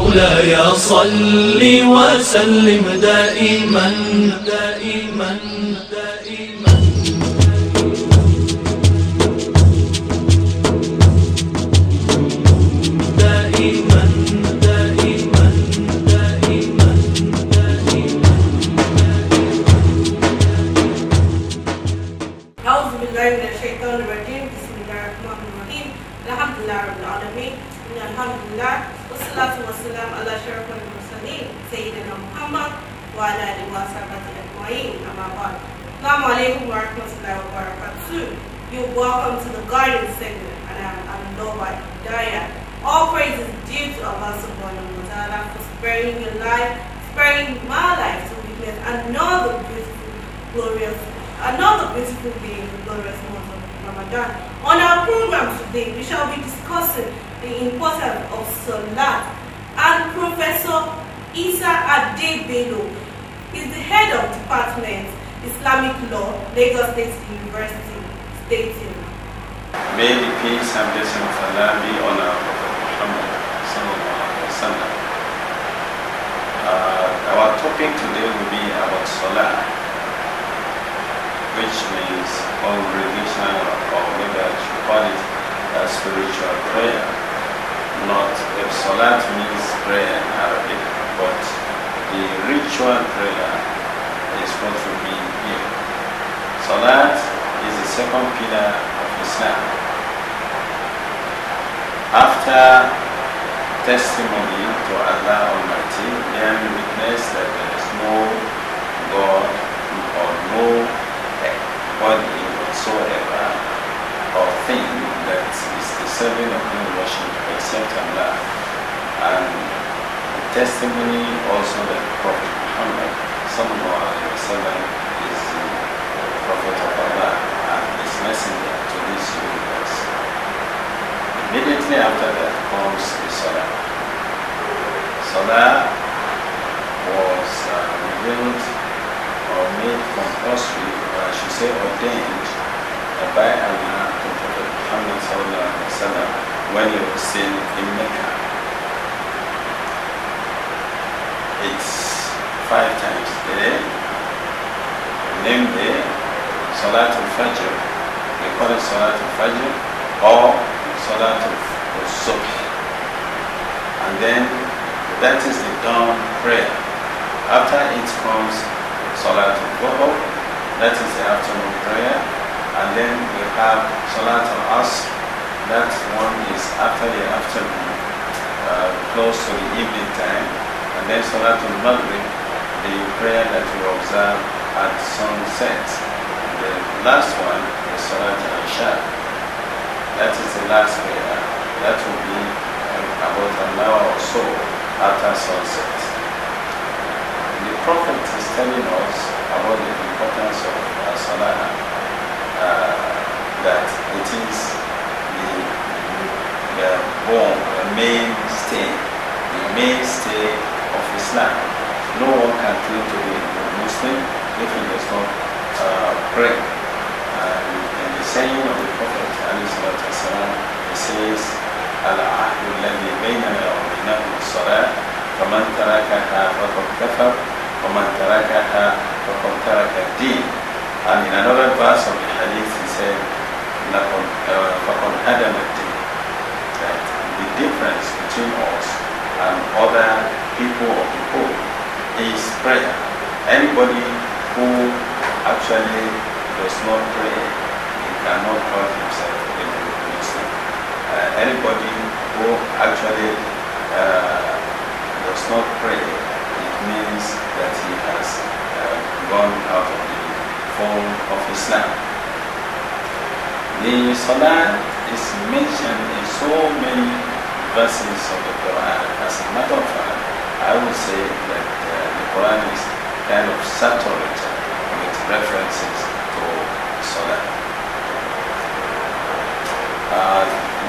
مولاي صل وسلم دائما دائما دائما دائما دائما دائما دائما. أعوذ بالله من الشيطان الرجيم. بسم الله الرحمن الرحيم. الحمد لله رب العالمين. الحمد لله والصلاة والسلام على أشرف المرسلين سيدنا محمد وعلى آله وصحبه أجمعين. أما بعد. Assalamu alaikum wa rahmatullahi wa barakatuh. You're welcome to the guidance segment, and I'm Loba Daya. All praise is due to Allah subhanahu wa ta'ala for sparing your life, sparing my life to witness another beautiful day in the glorious month of Ramadan. On our program today, we shall be discussing the importance of Salat, and Professor Isa Adebelo is the head of Department Islamic Law, Lagos State University, stating, May the peace and blessing of Allah be on our Prophet Muhammad sallallahu alaihi wasallam. Our topic today will be about Salah, which means congregational, or maybe I should call it spiritual prayer. Not if Salat means prayer in Arabic, but the ritual prayer is what will be here. Salat is the second pillar of Islam. After testimony to Allah Almighty, then witness that there is no God or no body whatsoever or thing that is deserving of being worshipped except Allah, and the testimony also that Prophet Muhammad sallallahu alaihi wasallam is the Prophet of Allah and his messenger to this universe. Immediately after that comes the Salah. Salah was revealed or made compulsory, or I should say ordained, by Allah to Prophet Muhammad sallallahu alaihi wasallam when he was still in Mecca. It's 5 times a day, namely Salatul Fajr. We call it Salatul Fajr or Salatul Subh. And then that is the dawn prayer. After it comes Salatul Dhuhr, that is the afternoon prayer. And then we have Salatul Asr. That one is after the afternoon, close to the evening time. And then Salatul Maghrib, the prayer that we observe at sunset. The last one is Salatul Isha. That is the last prayer. That will be about an hour or so after sunset. The Prophet is telling us about the importance of Salah, that it is the mainstay of Islam. No one can claim to be a Muslim if he does not pray. In the saying of the Prophet, he says, "Al-ahdu alladhi baynana wa baynahum as-salah, faman tarakaha faqad kafar, wa man tarakaha faqad taraka ad-din." And in another verse of the hadith, he said, فَقَدْ هَدَمَ الدِّينَ. That the difference between us and other people of the book is prayer. Anybody who actually does not pray, he cannot call himself a Muslim. Anybody who actually does not pray, it means that he has gone out of the form of Islam. The Salah is mentioned in so many verses of the Quran. As a matter of fact, I would say that the Quran is kind of saturated with references to Salah.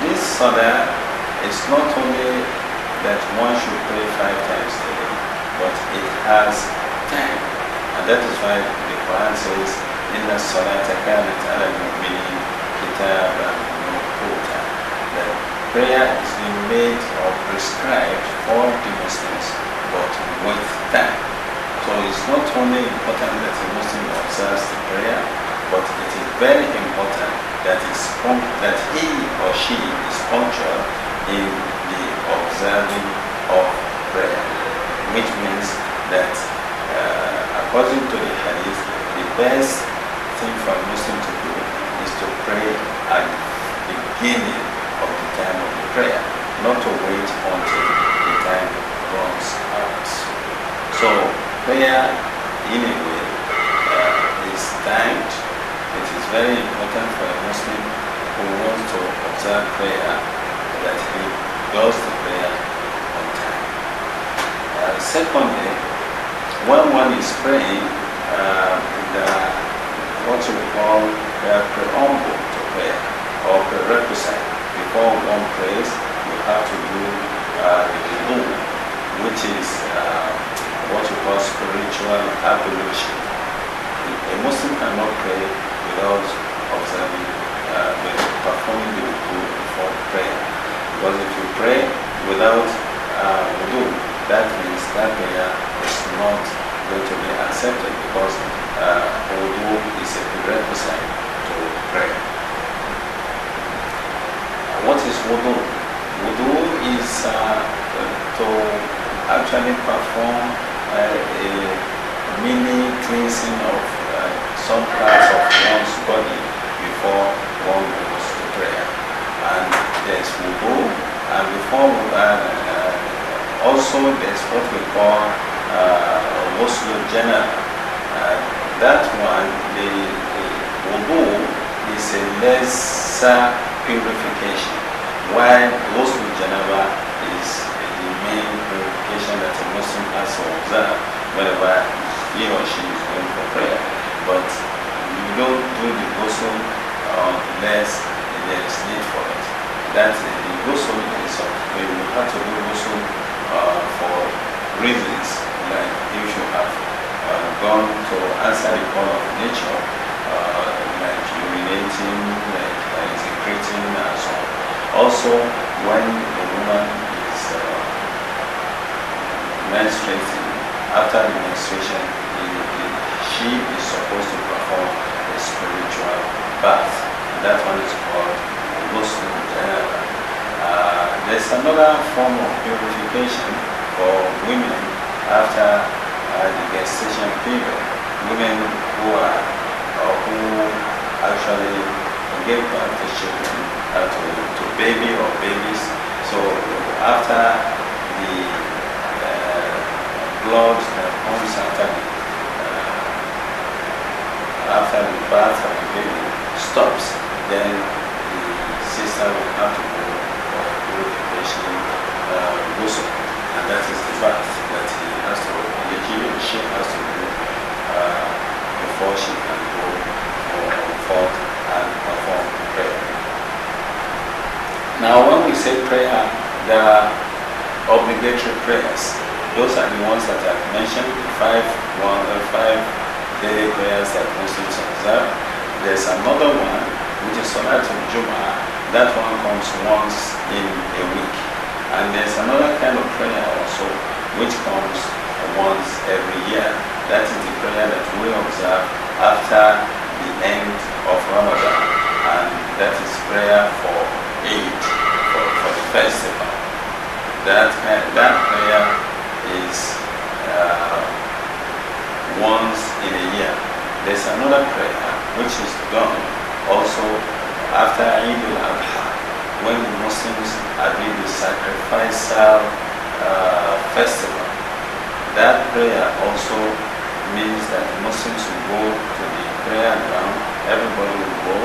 This Salah is not only that one should pray 5 times a day, but it has time. And that is why the Quran says, إِنَّ الصَّلَاةَ كَانَتْ عَلَى الْمُؤْمِنِينَ كِتَابًا مَوْقُوتًا. That prayer is being made or prescribed for the Muslims, but with time. So it's not only important that a Muslim observes the prayer, but it is very important that he or she is punctual in the observing of prayer, which means that according to the hadith, the best thing for a Muslim to do is to pray at the beginning of the time of the prayer, not to wait until the time runs out. So prayer, in a way, is timed. It is very important for a Muslim who wants to observe prayer that he does the prayer on time. Secondly, when one is praying, what we call the preamble to prayer or prerequisite. Before one prays, you have to do the wudu, which is what we call spiritual ablution. A Muslim cannot pray without observing, performing the wudu before prayer. Because if you pray without wudu, that means that prayer is not going to be accepted, because wudu is a prerequisite to prayer. What is wudu? Wudu is to actually perform a mini cleansing of some parts of one's body before one goes to prayer. And there's wudu, and before also there's what we call ghusl janaba. That one, the wudu is a lesser purification, while ghusl janaba is the main purification that a Muslim has to observe whenever he or she is going for prayer. But you don't do the ghusl unless there is need for it. That the ghusl is you have to do ghusl for reasons, like if you have gone to answer the call of nature, like urinating, like secreting, and so on. Also, when a woman is menstruating, after the menstruation, she is supposed to perform a spiritual bath. That one is called ghusl janaba. There's another form of purification for women after the gestation period. Women who actually give birth to children, to baby or babies. So after the blood that comes after the birth of the baby stops, then the sister will have to go for purification ghusl, and that is the bath that she has to do before she can go forth and perform prayer. Now, when we say prayer, there are obligatory prayers. Those are the ones that I've mentioned, the five daily prayers that Muslims observe. There's another one, which is Salatul Jum'ah. That one comes once in a week. And there's another kind of prayer also, which comes once every year. That is the prayer that we observe after the end of Ramadan. And that is prayer for Eid, for the festival. That prayer is once in a year. There's another prayer which is done also after Eid al-Adha, when the Muslims are doing the sacrificial festival. That prayer also means that Muslims will go to the prayer ground, everybody will go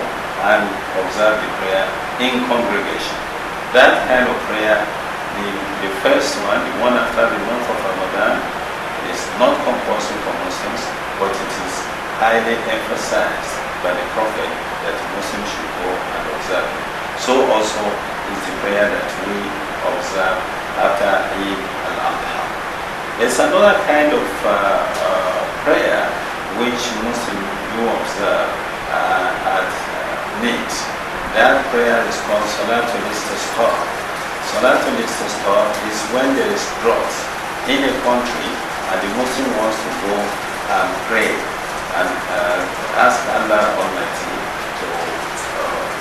and observe the prayer in congregation. That kind of prayer, the first one, the one after the month of Ramadan, is not compulsory for Muslims, but it is highly emphasized by the Prophet that Muslims should go and observe it. So also is the prayer that we observe after Eid al-Adha. There's another kind of prayer which Muslims do observe at night. That prayer is called Salatul Istisqa. Salatul Istisqa is when there is drought in a country and the Muslim wants to go and pray and ask Allah Almighty to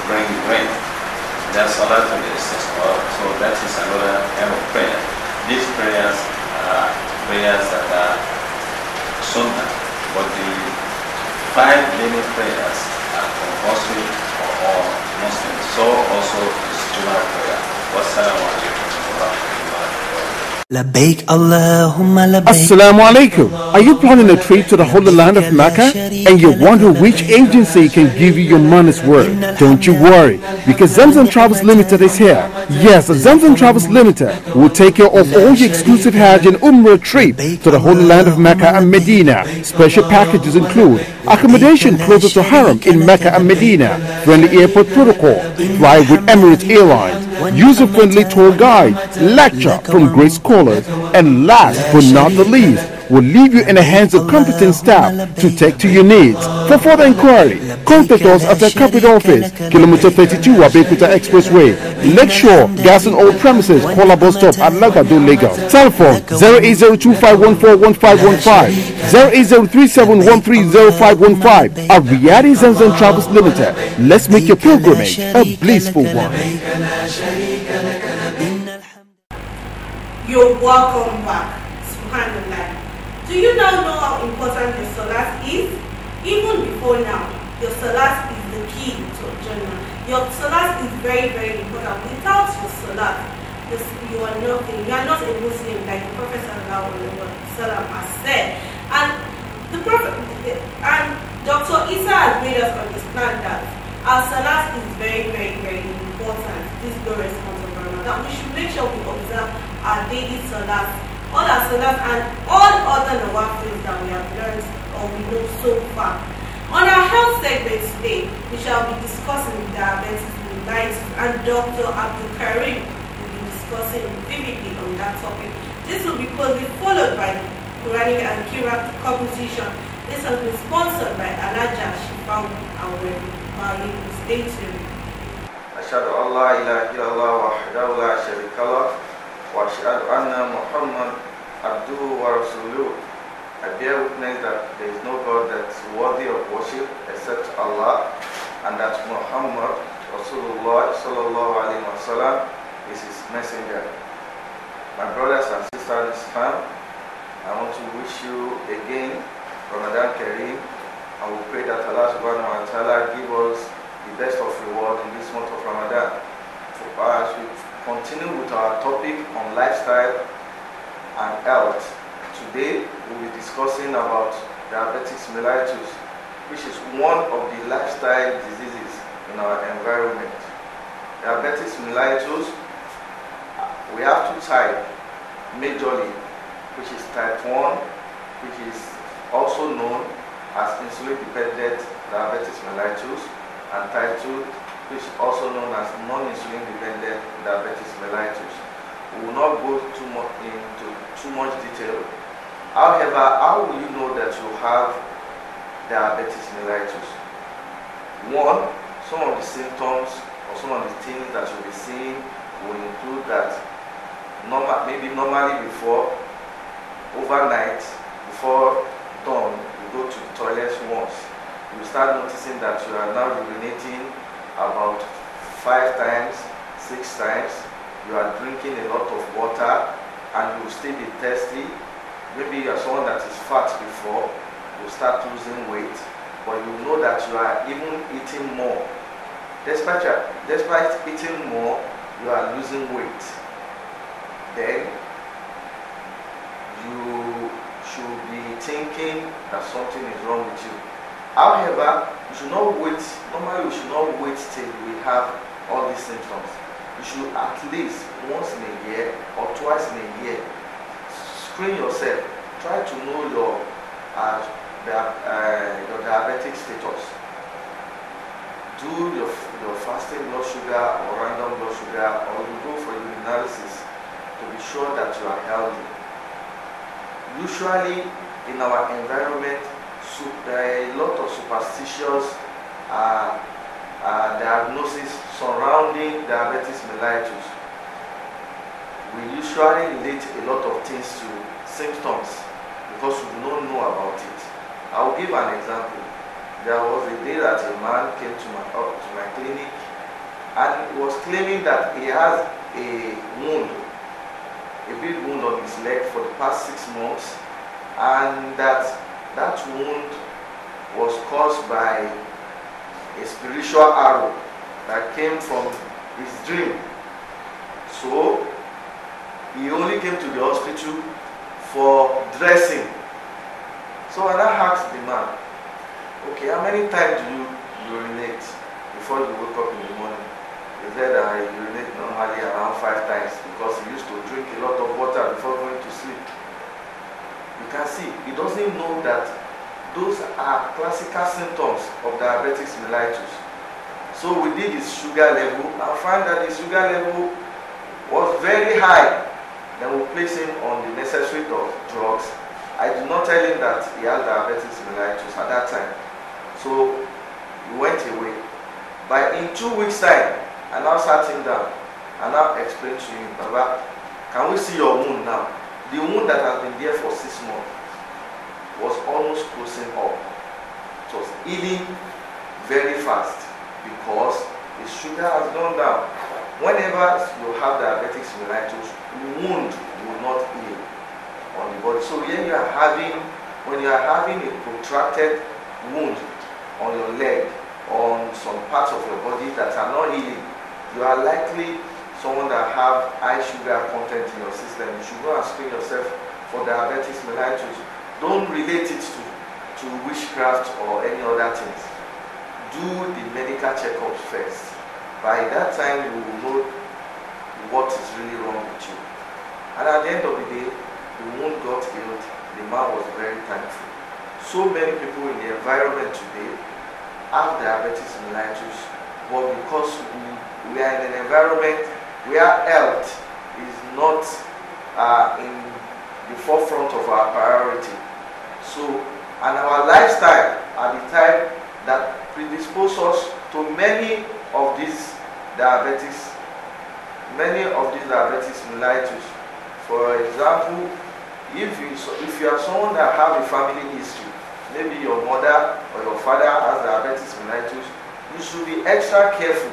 bring rain. That's Salatul Istisqa, so that is another kind of prayer. These prayers are prayers that are sunnah, but the 5 daily prayers are compulsory for all Muslims. So also is Jummah prayer. Wassalamu alaikum wa rahmatullahi wa barakatuh. لبيك اللهم لبيك. Assalamu alaikum. Are you planning a trip to the holy land of Mecca and you wonder which agency can give you your money's worth? Don't you worry, because Zamzam Travels Limited is here. Yes, Zamzam Travels Limited will take care of all your exclusive Hajj and Umrah trip to the holy land of Mecca and Medina. Special packages include accommodation closer to Haram in Mecca and Medina, friendly airport protocol, fly with Emirates Airlines, user-friendly tour guide, lecture from great scholars, and last but not the least, will leave you in the hands of competent staff to take to your needs. For further inquiry, contact us at our corporate office, Kilometer 32 Abeokuta Expressway, Lakeshore, Gas and Oil Premises, Kola Bus Stop at Lagado, Lagos. Telephone 08025141515, 08037130515. At Riyadi Zamzam Travels Limited, let's make your pilgrimage a blissful one. You're welcome back. Subhanallah. Do you now know how important your salat is? Even before now, your salat is the key to Jannah. Your salat is very, very important. Without your salat, you are nothing. You are not a Muslim, like the Prophet ﷺ has said. And the Prophet and Dr. Isa has made us understand that our salat is very, very, very important. This glorious month of Ramadan. That we should make sure we observe our daily salat, all our salat, and all other nawafils that we have learned or we know so far. On our health segment today, we shall be discussing diabetes mellitus, and Dr. Abdul Karim will be discussing vividly on that topic. This will be closely followed by the Quranic and Quranic composition. This has been sponsored by Alaja Shifau Awem. Stay tuned. أشهد أن لا إله إلا الله وحده لا شريك له وأشهد أن محمد عبده ورسوله. I bear witness that there is no God that is worthy of worship except Allah, and that Muhammad Rasulullah sallallahu alaihi wasallam is his messenger. My brothers and sisters in Islam, I want to wish you again Ramadan Kareem, and we pray that Allah subhanahu wa ta'ala give us the best of reward in this month of Ramadan. As we continue with our topic on lifestyle and health, today we'll be discussing about diabetes mellitus, which is one of the lifestyle diseases in our environment. Diabetes mellitus, we have two types majorly, which is type 1, which is also known as insulin-dependent diabetes mellitus, and type 2, which is also known as non-insulin dependent diabetes mellitus. We will not go into too much detail. However, how will you know that you have diabetes mellitus? One, some of the symptoms or some of the things that you'll be seeing will include that maybe normally before, overnight, before dawn, you go to the toilet once. You start noticing that you are now urinating about 5 times, 6 times. You are drinking a lot of water, and you will still be thirsty. Maybe you are someone that is fat before, you start losing weight, but you know that you are even eating more. Despite eating more, you are losing weight. Then you should be thinking that something is wrong with you. However, you should not wait. Normally, we should not wait till we have all these symptoms. You should at least once in a year or twice in a year screen yourself. Try to know your diabetic status. Do your fasting blood sugar or random blood sugar, or you go for urinalysis to be sure that you are healthy. Usually, in our environment, there are a lot of superstitious diagnosis surrounding diabetes mellitus. we usually relate a lot of things to symptoms because we don't know about it. I'll give an example. There was a day that a man came to my clinic and he was claiming that he has a wound, a big wound on his leg for the past 6 months, and that wound was caused by a spiritual arrow that came from his dream. So he only came to the hospital for dressing. So I asked the man, okay, how many times do you urinate before you wake up in the morning? He said I urinate normally around 5 times because he used to drink a lot of water before going to sleep. You can see, he doesn't know that those are classical symptoms of diabetes mellitus. So we did his sugar level and found that his sugar level was very high. Then we placed him on the necessary drugs. I did not tell him that he had diabetes mellitus at that time. So he went away. But in 2 weeks' time, I now sat him down and now explained to him, Baba, can we see your wound now? The wound that has been there for 6 months was almost closing up. It was healing very fast because the sugar has gone down. Whenever you have diabetes mellitus, wound will not heal on the body. So when you are having a protracted wound on your leg, on some parts of your body that are not healing, you are likely someone that have high sugar content in your system. You should go and screen yourself for diabetes mellitus. Don't relate it to witchcraft or any other things. Do the medical checkups first. By that time, you will know what is really wrong with you. And at the end of the day, the wound got healed. The man was very thankful. So many people in the environment today have diabetes mellitus, but because we are in an environment where health is not in the forefront of our priority. So, and our lifestyle are the type that predispose us to many of these diabetes mellitus. For example, if you are someone that have a family history, maybe your mother or your father has diabetes mellitus, you should be extra careful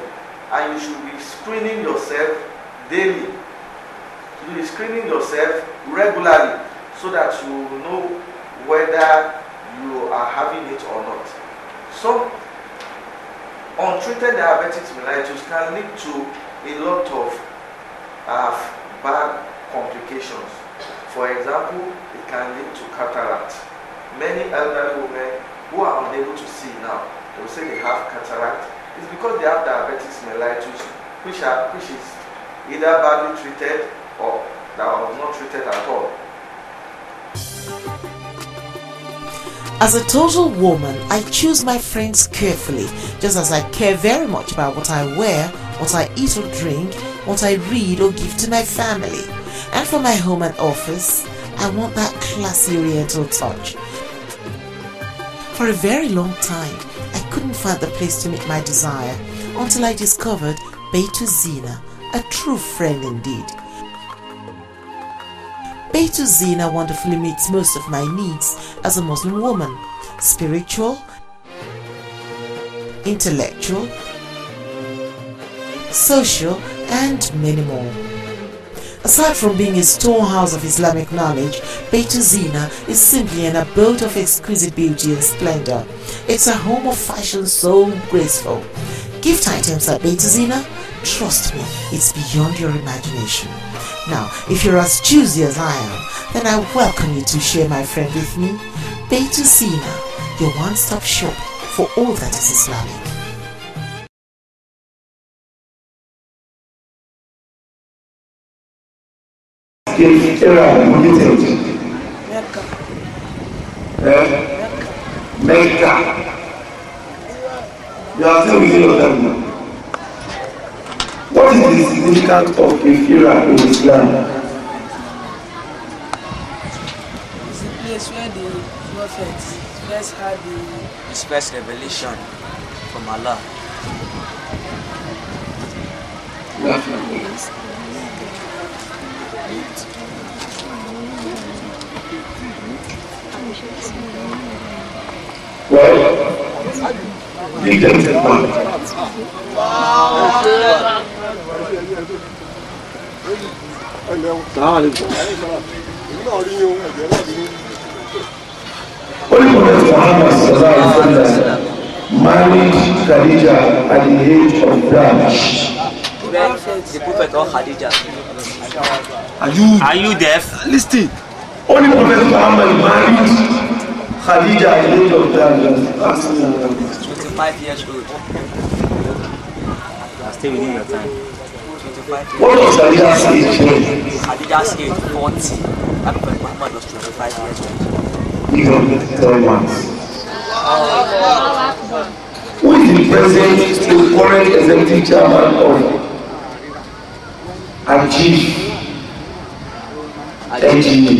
and you should be screening yourself daily. You should be screening yourself regularly so that you know whether you are having it or not. Some untreated diabetes mellitus can lead to a lot of bad complications. For example, it can lead to cataract. Many elderly women who are unable to see now, they will say they have cataract. It's because they have diabetes mellitus, which is either badly treated or that was not treated at all. As a total woman, I choose my friends carefully, just as I care very much about what I wear, what I eat or drink, what I read or give to my family. And for my home and office, I want that classy oriental touch. For a very long time, I couldn't find the place to meet my desire until I discovered Beitu Zina, a true friend indeed. Beitu Zina wonderfully meets most of my needs as a Muslim woman: spiritual, intellectual, social, and many more. Aside from being a storehouse of Islamic knowledge, Beitu Zina is simply an abode of exquisite beauty and splendor. It's a home of fashion so graceful. Gift items at Beitu Zina? Trust me, it's beyond your imagination. Now, if you're as choosy as I am, then I welcome you to share my friend with me. Beitu Zina, your one-stop shop for all that is Islamic. Mecca. You are still within of them. What is the significance of Hira in Islam? It's the place where the prophets first had his first revelation from Allah. Well, leave them to man. Holy Prophet Muhammad married Khadija at the age of 12. The prophet or Khadija. Are you deaf? Listen. Only Prophet Muhammad married Khadija at the age of 25 years old. Stay within your time. 25 What was Khadija's age? Khadija's age 40. And Prophet Muhammad was 25 years old. Even 12 months. Who is the present to current executive chairman of Achieve NGA?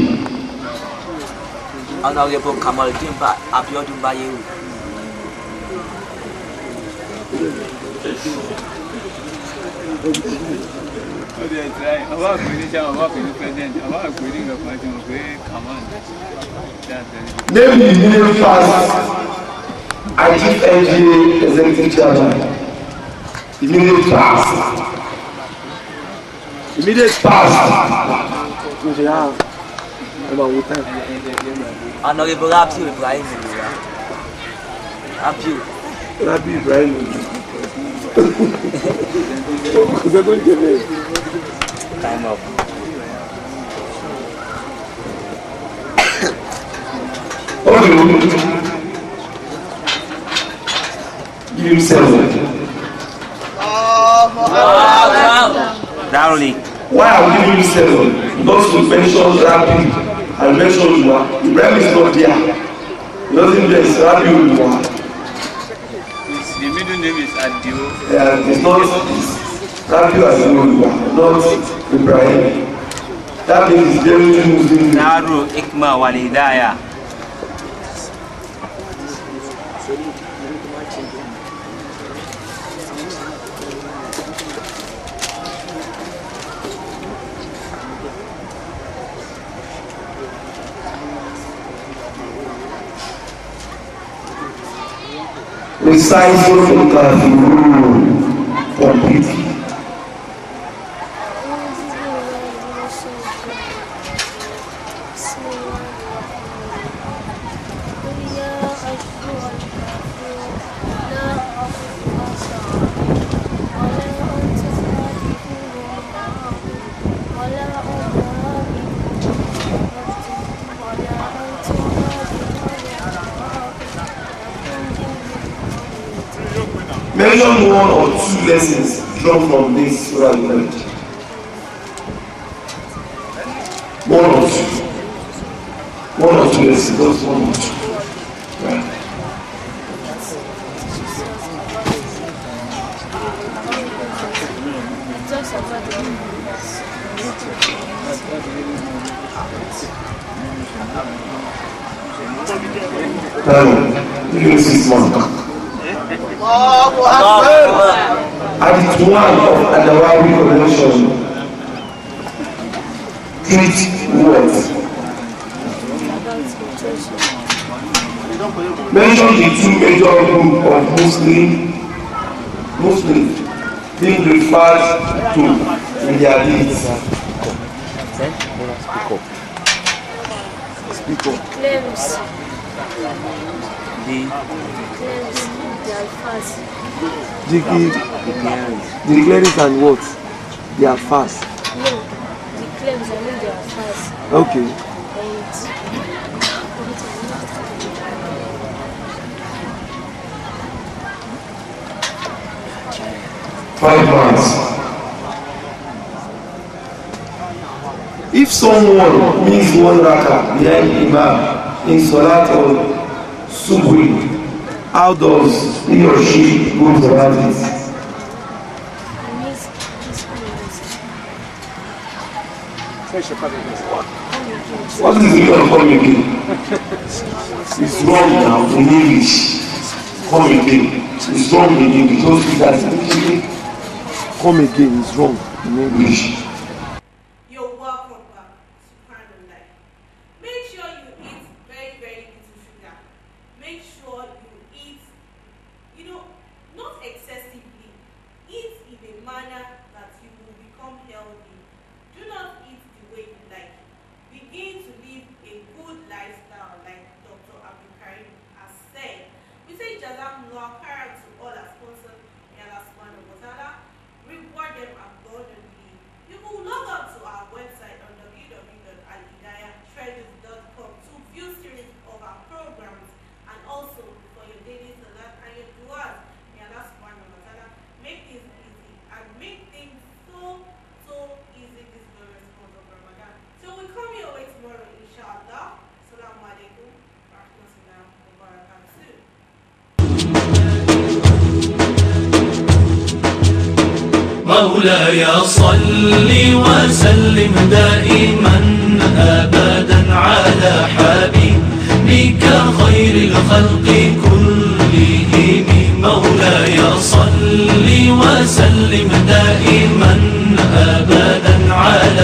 Honorable Kamaldeen Abiodun Bayewu. Name the immediate past Achieve NGA executive chairman. Immediate past. Immediate past. Honorable Rabiu Ibrahim. Rabiu Ibrahim. Time up. Give him 7. Darling. Why are we giving him 7? Because we mentioned Rabiu and mentioned Lua. Ibrahim is not there. He doesn't know it's Rabiu Lua. The middle name is Adio. Yeah, it's not Rabiu as Lua, not Ibrahim. That means it's very Muslim. Naru Ikma Walidaya. Recite Surah Al-Kafirun completely. Mention 1 or 2 lessons drawn from this Surah Al-Kafirun. 1 or 2. 1 or 2 lessons, just 1 or 2. Right. Give 6 months. Hadith 1 of An-Nawawi Convention treat words. Mention the 2 major groups of Muslims being referred to in their deeds. Speak up. Claims. The clearance and what? They are fast. No, the claims I mean they are fast. Okay. And 5 months. If someone means 1 rakah behind Imam in Salat or Subhi, how does he or she go about it? What is the meaning of come again? It's wrong now in English. Come again. It's wrong in English. Don't speak that in English. Come again is wrong in English. You're welcome back. Subhanallah. Make sure you eat very, very مولاي صل وسلم دائما أبدا على حبيبك خير الخلق كلهم. مولاي صل وسلم دائما أبدا على